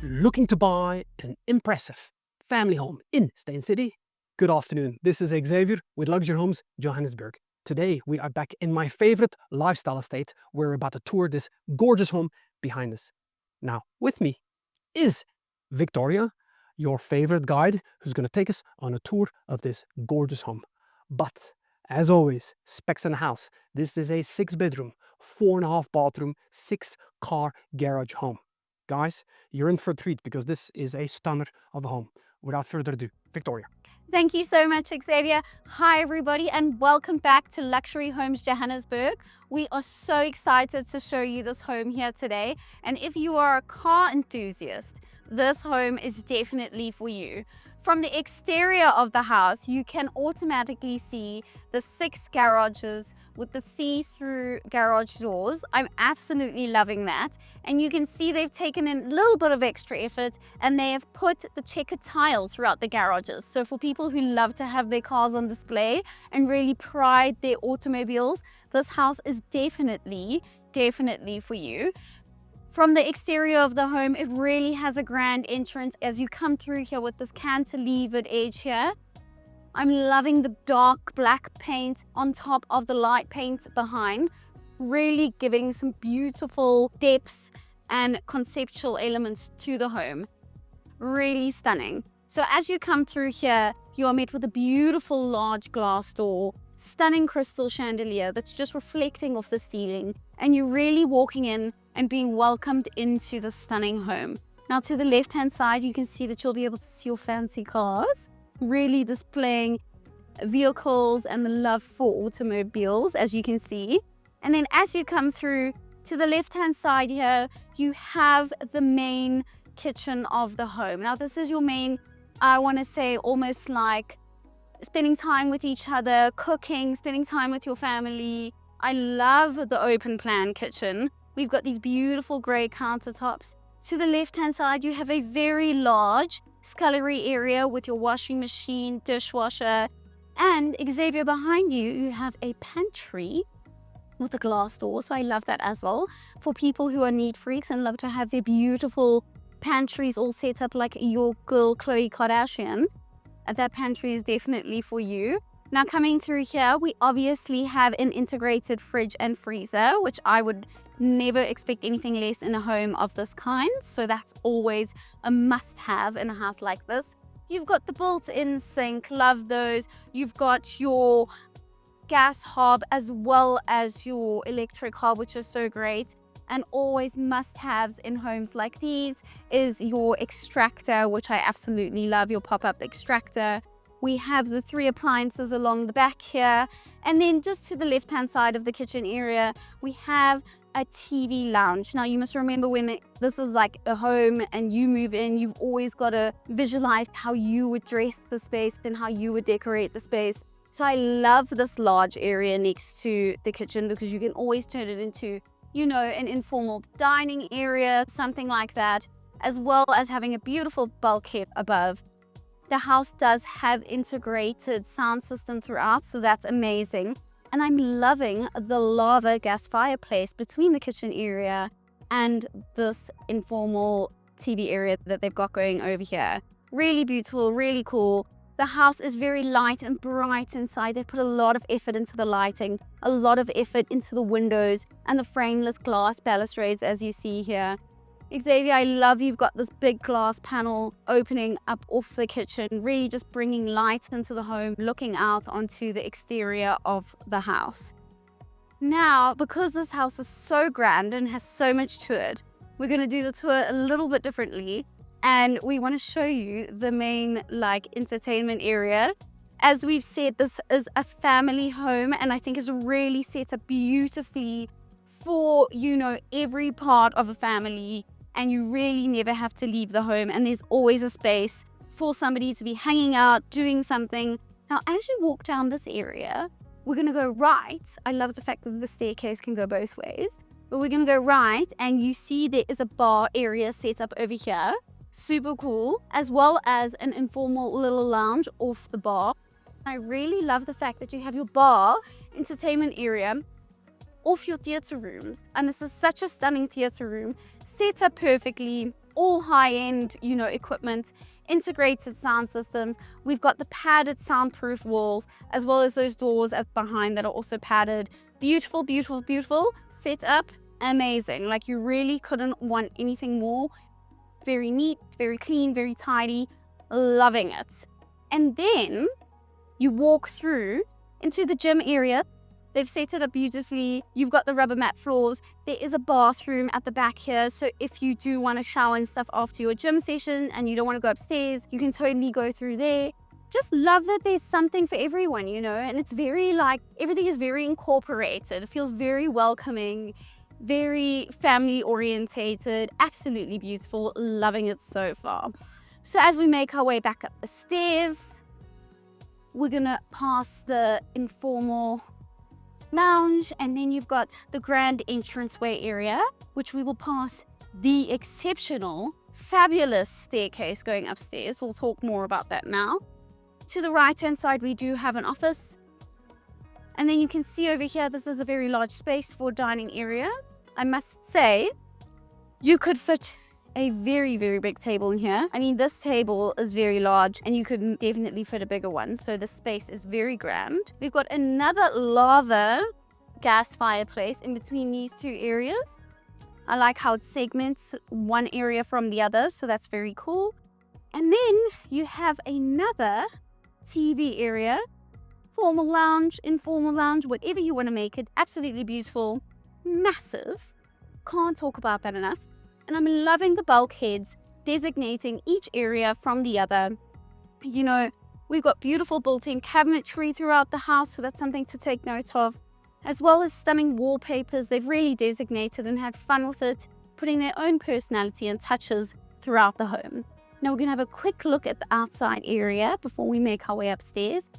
Looking to buy an impressive family home in Steyn City? Good afternoon, this is Xavier with Luxury Homes Johannesburg. Today we are back in my favorite lifestyle estate. We're about to tour this gorgeous home behind us. Now with me is Victoria, your favorite guide, who's going to take us on a tour of this gorgeous home. But as always, specs on the house. This is a 6-bedroom, 4.5 bathroom, 6-car garage home. Guys, you're in for a treat because this is a stunner of a home. Without further ado, Victoria. Thank you so much, Xavier. Hi, everybody, and welcome back to Luxury Homes Johannesburg. We are so excited to show you this home here today. And if you are a car enthusiast, this home is definitely for you. From the exterior of the house, you can automatically see the 6 garages with the see-through garage doors. I'm absolutely loving that. And you can see they've taken in a little bit of extra effort and they have put the checkered tiles throughout the garages. So for people who love to have their cars on display and really pride their automobiles, this house is definitely for you. From the exterior of the home, it really has a grand entrance as you come through here with this cantilevered edge here. I'm loving the dark black paint on top of the light paint behind, really giving some beautiful depths and conceptual elements to the home. Really stunning. So as you come through here, you are met with a beautiful large glass door, stunning crystal chandelier that's just reflecting off the ceiling, and you're really walking in and being welcomed into the stunning home. Now to the left hand side, you can see that you'll be able to see your fancy cars, really displaying vehicles and the love for automobiles, as you can see. And then as you come through to the left hand side here, you have the main kitchen of the home. Now this is your main, I want to say, almost like spending time with each other, cooking, spending time with your family. I love the open plan kitchen. We've got these beautiful grey countertops. To the left-hand side, you have a very large scullery area with your washing machine, dishwasher, and Xavier behind you, you have a pantry with a glass door. So I love that as well. For people who are neat freaks and love to have their beautiful pantries all set up like your girl Khloe Kardashian, that pantry is definitely for you. Now coming through here, we obviously have an integrated fridge and freezer, which I would never expect anything less in a home of this kind. So that's always a must-have in a house like this. You've got the built-in sink, love those. You've got your gas hob as well as your electric hob, which is so great. And always must-haves in homes like these is your extractor, which I absolutely love, your pop-up extractor. We have the 3 appliances along the back here. And then just to the left-hand side of the kitchen area, we have a TV lounge. Now you must remember when this is like a home and you move in, you've always got to visualize how you would dress the space and how you would decorate the space. So I love this large area next to the kitchen because you can always turn it into, you know, an informal dining area, something like that, as well as having a beautiful bulkhead above. The house does have integrated sound system throughout, so that's amazing. And I'm loving the lava gas fireplace between the kitchen area and this informal TV area that they've got going over here. Really beautiful, really cool. The house is very light and bright inside. They put a lot of effort into the lighting, a lot of effort into the windows and the frameless glass balustrades as you see here. Xavier, I love you've got this big glass panel opening up off the kitchen, really just bringing light into the home, looking out onto the exterior of the house. Now, because this house is so grand and has so much to it, we're going to do the tour a little bit differently. And we want to show you the main entertainment area. As we've said, this is a family home and I think is really set up beautifully for, you know, every part of a family. And you really never have to leave the home. And there's always a space for somebody to be hanging out, doing something. Now, as you walk down this area, we're going to go right. I love the fact that the staircase can go both ways. But we're going to go right and you see there is a bar area set up over here. Super cool. As well as an informal little lounge off the bar. I really love the fact that you have your bar entertainment area off your theater rooms. And this is such a stunning theater room, set up perfectly. all high-end, you know, equipment, integrated sound systems. We've got the padded soundproof walls, as well as those doors at behind that are also padded. Beautiful, beautiful, beautiful. Set up, amazing. Like, you really couldn't want anything more. Very neat, very clean, very tidy. Loving it. And then you walk through into the gym area. They've set it up beautifully. You've got the rubber mat floors. There is a bathroom at the back here. So if you do want to shower and stuff after your gym session and you don't want to go upstairs, you can totally go through there. Just love that there's something for everyone, you know, and it's very like, everything is very incorporated. It feels very welcoming, very family orientated, absolutely beautiful. Loving it so far. So as we make our way back up the stairs, we're gonna pass the informal lounge, and then you've got the grand entranceway area, which we will pass the exceptional, fabulous staircase going upstairs. We'll talk more about that now. To the right hand side, we do have an office, and then you can see over here, this is a very large space for dining area. I must say, you could fit a very, very big table in here. I mean, this table is very large and you could definitely fit a bigger one. So the space is very grand. We've got another lava gas fireplace in between these two areas. I like how it segments one area from the other. So that's very cool. And then you have another TV area, formal lounge, informal lounge, whatever you want to make it. Absolutely beautiful, massive. Can't talk about that enough. And I'm loving the bulkheads designating each area from the other. You know, we've got beautiful built-in cabinetry throughout the house, so that's something to take note of, as well as stunning wallpapers. They've really designated and had fun with it, putting their own personality and touches throughout the home. Now we're going to have a quick look at the outside area before we make our way upstairs.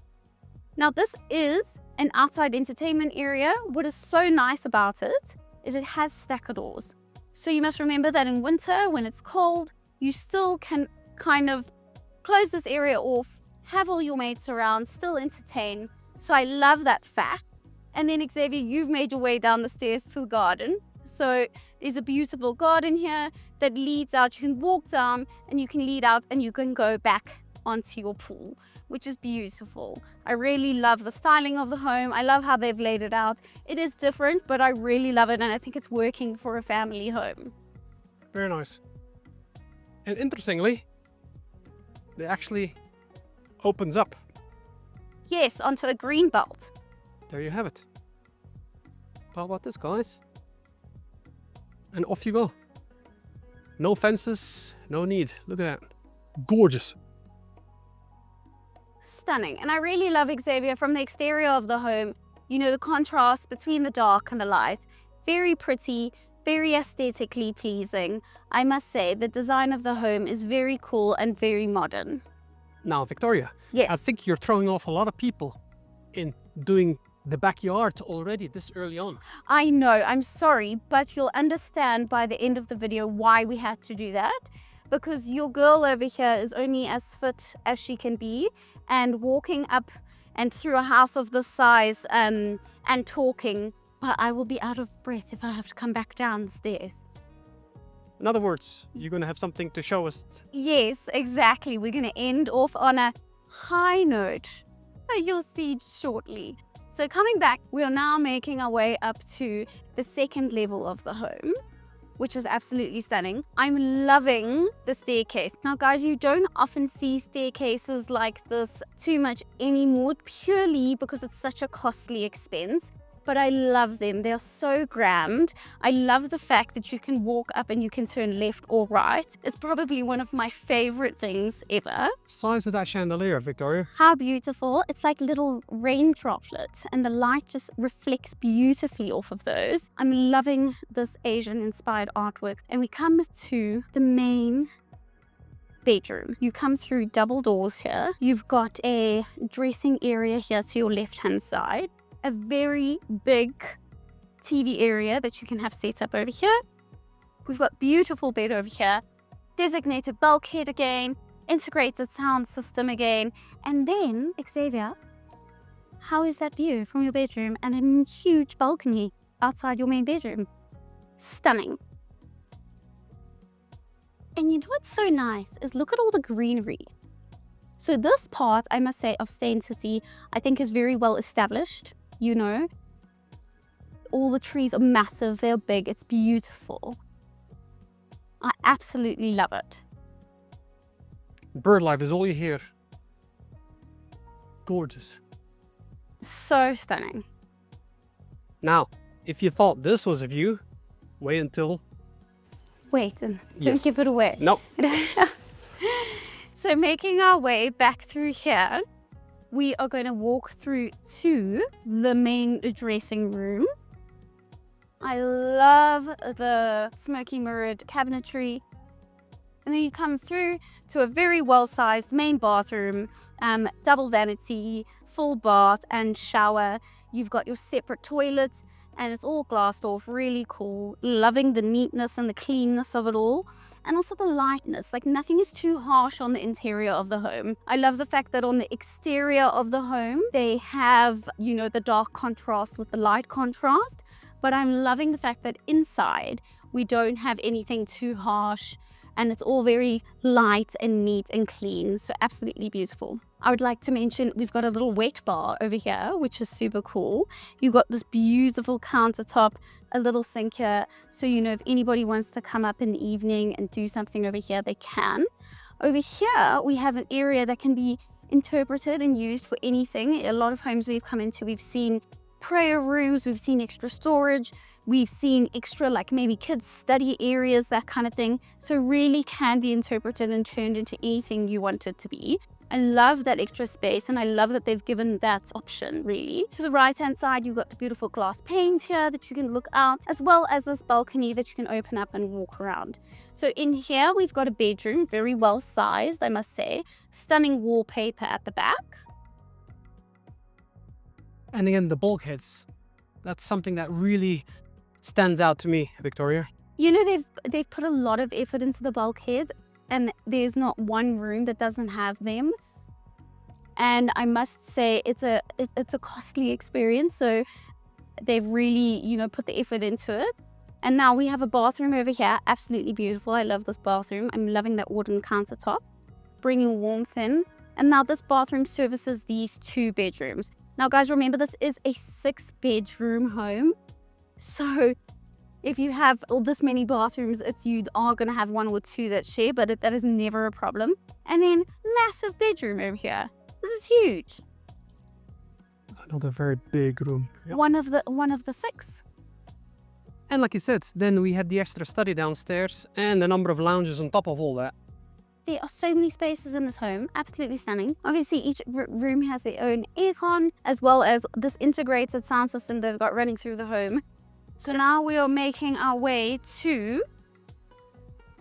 Now this is an outside entertainment area. What is so nice about it is it has stacker doors. So you must remember that in winter, when it's cold, you still can kind of close this area off, have all your mates around, still entertain. So I love that fact. And then Xavier, you've made your way down the stairs to the garden. So there's a beautiful garden here that leads out. You can walk down and you can lead out and you can go back onto your pool, which is beautiful. I really love the styling of the home. I love how they've laid it out. It is different, but I really love it, and I think it's working for a family home. Very nice. And interestingly, it actually opens up. Yes, onto a green belt. There you have it. How about this, guys? And off you go. No fences, no need. Look at that. Gorgeous. Stunning. And I really love, Xavier, from the exterior of the home, you know, the contrast between the dark and the light. Very pretty, very aesthetically pleasing. I must say the design of the home is very cool and very modern. Now, Victoria, Yes. I think you're throwing off a lot of people in doing the backyard already this early on. I know, I'm sorry, but you'll understand by the end of the video why we had to do that. Because your girl over here is only as fit as she can be, and walking up and through a house of this size and talking, but I will be out of breath if I have to come back down the stairs. In other words, you're going to have something to show us. Yes, exactly. We're going to end off on a high note. You'll see shortly. So coming back, we are now making our way up to the second level of the home, which is absolutely stunning. I'm loving the staircase. Now guys, you don't often see staircases like this too much anymore, purely because it's such a costly expense. But I love them. They're so grand. I love the fact that you can walk up and you can turn left or right. It's probably one of my favorite things ever. Size of that chandelier, Victoria. How beautiful. It's like little rain droplets and the light just reflects beautifully off of those. I'm loving this Asian inspired artwork. And we come to the main bedroom. You come through double doors here. You've got a dressing area here to your left hand side. A very big TV area that you can have set up over here. We've got beautiful bed over here, designated bulkhead again, integrated sound system again, and then, Xavier, how is that view from your bedroom and a huge balcony outside your main bedroom? Stunning. And you know what's so nice is look at all the greenery. So this part, I must say, of Steyn City, I think is very well established, you know. All the trees are massive, they're big, it's beautiful. I absolutely love it. Bird life is all you hear. Gorgeous. So stunning. Now, if you thought this was a view, wait until... Wait, and don't Yes. give it away. Nope. So making our way back through here, we are going to walk through to the main dressing room. I love the smoky mirrored cabinetry. And then you come through to a very well-sized main bathroom, double vanity, full bath and shower. You've got your separate toilet and it's all glassed off, really cool. Loving the neatness and the cleanness of it all. And also the lightness, like nothing is too harsh on the interior of the home. I love the fact that on the exterior of the home, they have, you know, the dark contrast with the light contrast. But I'm loving the fact that inside, we don't have anything too harsh and it's all very light and neat and clean. So absolutely beautiful. I would like to mention we've got a little wet bar over here, which is super cool. You've got this beautiful countertop, a little sink here. So, you know, if anybody wants to come up in the evening and do something over here, they can. Over here, we have an area that can be interpreted and used for anything. A lot of homes we've come into, we've seen prayer rooms, we've seen extra storage, we've seen extra like maybe kids study areas, that kind of thing. So really can be interpreted and turned into anything you want it to be. I love that extra space and I love that they've given that option really. To the right hand side, you've got the beautiful glass panes here that you can look out, as well as this balcony that you can open up and walk around. So in here, we've got a bedroom, very well sized, I must say. Stunning wallpaper at the back. And again, the bulkheads. That's something that really stands out to me, Victoria. You know, they've put a lot of effort into the bulkheads and there's not one room that doesn't have them. And I must say it's a costly experience. So they've really, you know, put the effort into it. And now we have a bathroom over here. Absolutely beautiful. I love this bathroom. I'm loving that wooden countertop, bringing warmth in. And now this bathroom services these 2 bedrooms. Now, guys, remember this is a 6-bedroom home. So if you have all this many bathrooms, you are going to have 1 or 2 that share, but that is never a problem. And then massive bedroom over here. This is huge. Another very big room. Yep. One of the 6. And like you said, then we had the extra study downstairs and a number of lounges on top of all that. There are so many spaces in this home, absolutely stunning. Obviously, each room has their own aircon, as well as this integrated sound system they've got running through the home. So now we are making our way to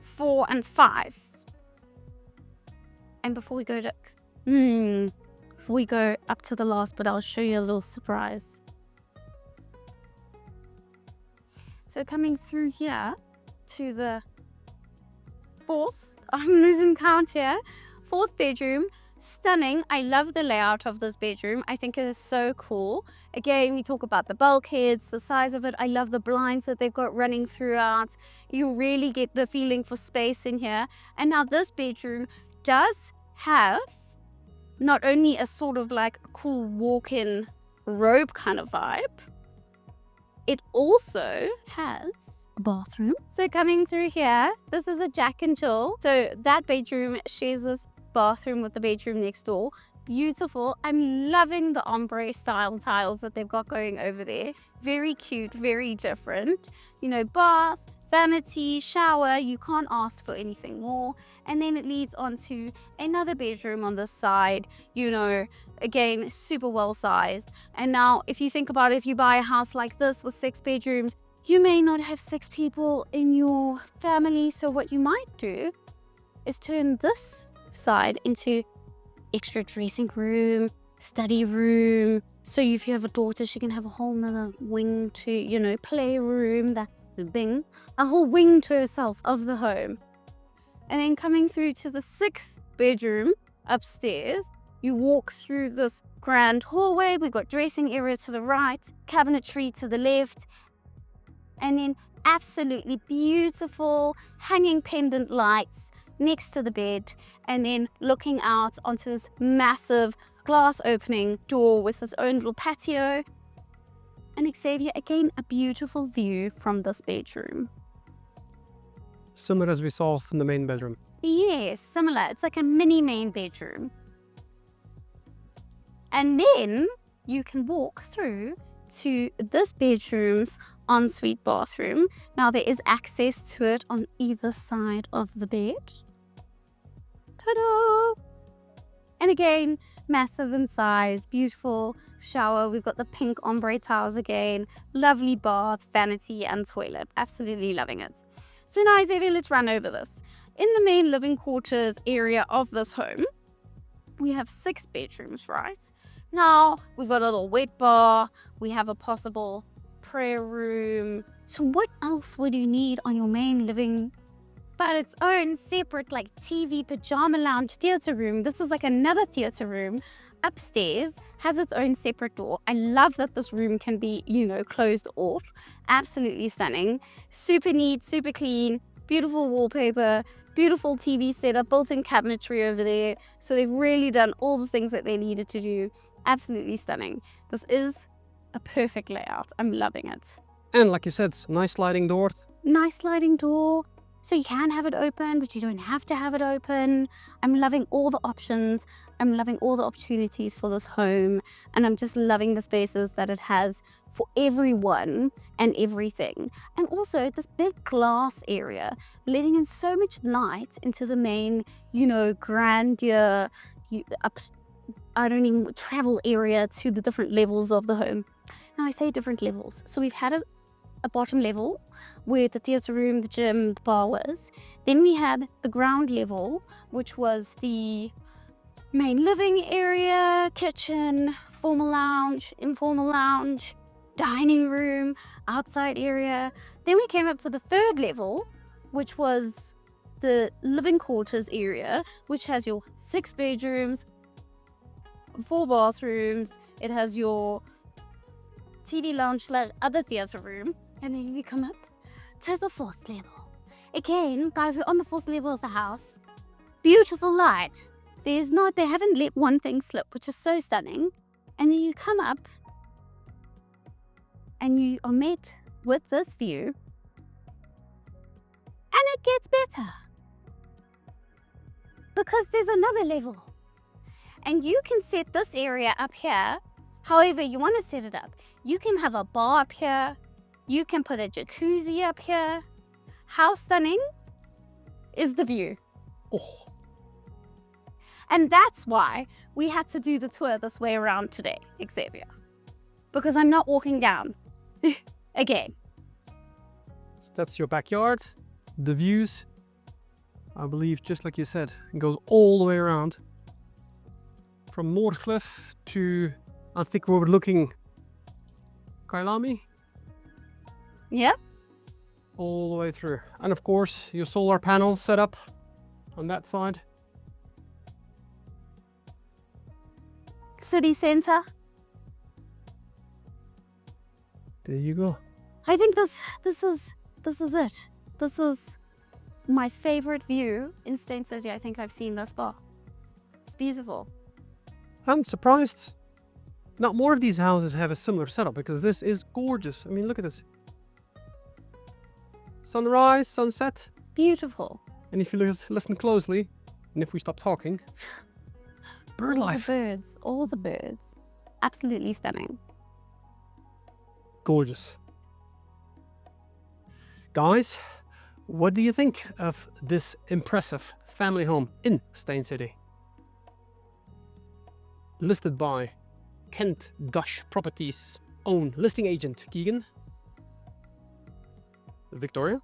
4 and 5. And before we go up to the last bit, I'll show you a little surprise. So coming through here to the 4th, I'm losing count here. 4th bedroom, stunning. I love the layout of this bedroom. I think it is so cool. Again, we talk about the bulkheads, the size of it. I love the blinds that they've got running throughout. You really get the feeling for space in here. And now this bedroom does have not only a sort of like cool walk-in robe kind of vibe, it also has a bathroom. So coming through here, this is a Jack and Jill. So that bedroom shares this bathroom with the bedroom next door. Beautiful. I'm loving the ombre style tiles that they've got going over there. Very cute, very different. You know, bath, vanity, shower, you can't ask for anything more. And then it leads on to another bedroom on this side, you know, again, super well sized. And now if you think about it, if you buy a house like this with 6 bedrooms, you may not have 6 people in your family. So what you might do is turn this side into extra dressing room, study room. So if you have a daughter, she can have a whole nother wing to, you know, playroom, that bing, a whole wing to herself of the home. And then coming through to the 6th bedroom upstairs, you walk through this grand hallway. We've got dressing area to the right, cabinetry to the left. And then absolutely beautiful hanging pendant lights next to the bed, and then looking out onto this massive glass opening door with its own little patio. And Xavier, again, a beautiful view from this bedroom. Similar as we saw from the main bedroom. Yes, similar. It's like a mini main bedroom. And then you can walk through to this bedroom's ensuite bathroom. Now there is access to it on either side of the bed. Ta-da! And again, massive in size, beautiful shower. We've got the pink ombre tiles again, lovely bath, vanity and toilet. Absolutely loving it. So now, Xavier, let's run over this. In the main living quarters area of this home, we have 6 bedrooms, right? Now, we've got a little wet bar, we have a possible prayer room. So what else would you need on your main living but its own separate like TV, pajama lounge, theater room? This is like another theater room. Upstairs has its own separate door. I love that this room can be, you know, closed off. Absolutely stunning. Super neat, super clean, beautiful wallpaper, beautiful TV setup, built-in cabinetry over there. So they've really done all the things that they needed to do. Absolutely stunning. This is a perfect layout. I'm loving it. And like you said, nice sliding door. Nice sliding door. So you can have it open, but you don't have to have it open. I'm loving all the options. I'm loving all the opportunities for this home. And I'm just loving the spaces that it has for everyone and everything. And also this big glass area, letting in so much light into the main, you know, grandeur, travel area to the different levels of the home. Now I say different levels. So we've had a bottom level where the theater room, the gym, the bar was. Then we had the ground level, which was the main living area, kitchen, formal lounge, informal lounge, dining room, outside area. Then we came up to the 3rd level, which was the living quarters area, which has your 6 bedrooms, 4 bathrooms. It has your TV lounge / other theater room. And then we come up to the 4th level. Again, guys, we're on the 4th level of the house. Beautiful light. They haven't let one thing slip, which is so stunning. And then you come up and you are met with this view. And it gets better. Because there's another level. And you can set this area up here however you want to set it up. You can have a bar up here. You can put a jacuzzi up here. How stunning is the view? Oh. And that's why we had to do the tour this way around today, Xavier. Because I'm not walking down again. So that's your backyard. The views, I believe, just like you said, it goes all the way around. From Moorcliff to, I think we were looking, Kailami. Yep. All the way through. And of course, your solar panel set up on that side. City center. There you go. I think this is it. This is my favorite view in Steyn City I think I've seen thus far. It's beautiful. I'm surprised not more of these houses have a similar setup, because this is gorgeous. I mean, look at this. Sunrise, sunset. Beautiful. And if you listen closely, and if we stop talking, bird life. All the birds. Absolutely stunning. Gorgeous. Guys, what do you think of this impressive family home in Steyn City? Listed by Kent Gush Properties own listing agent Keegan. Victoria,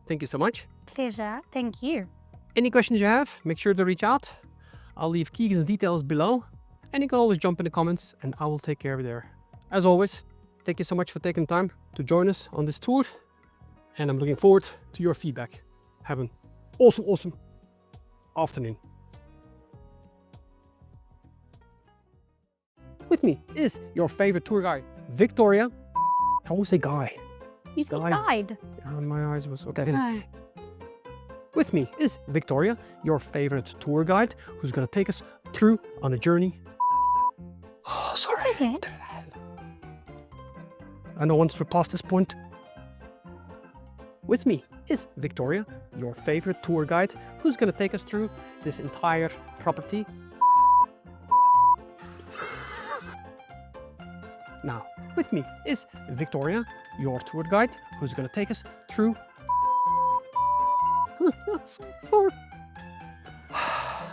thank you so much. Pleasure. Thank you. Any questions you have, make sure to reach out. I'll leave Keegan's details below, and you can always jump in the comments and I will take care of it there. As always, thank you so much for taking time to join us on this tour, and I'm looking forward to your feedback. Have an awesome afternoon. With me is your favorite tour guide, Victoria. I always say guy. You said Guide. guide. My eyes was okay. No. With me is Victoria, your favorite tour guide, who's gonna take us through on a journey. Oh, sorry. It's okay. I know once we're past this point. With me is Victoria, your favorite tour guide, who's gonna take us through this entire property. Now, with me is Victoria, your tour guide, who's gonna take us through. Sorry.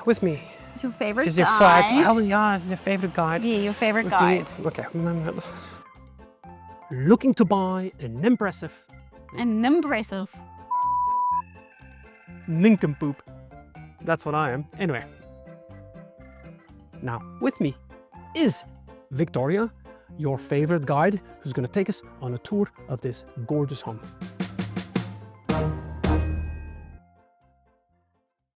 With me It's your favorite is your guide. well, yeah, it's your favorite guide. Yeah, your favorite With me- guide. Okay. Looking to buy an impressive And impressive. nincompoop. That's what I am. Anyway. Now, with me is Victoria, your favorite guide, who's going to take us on a tour of this gorgeous home.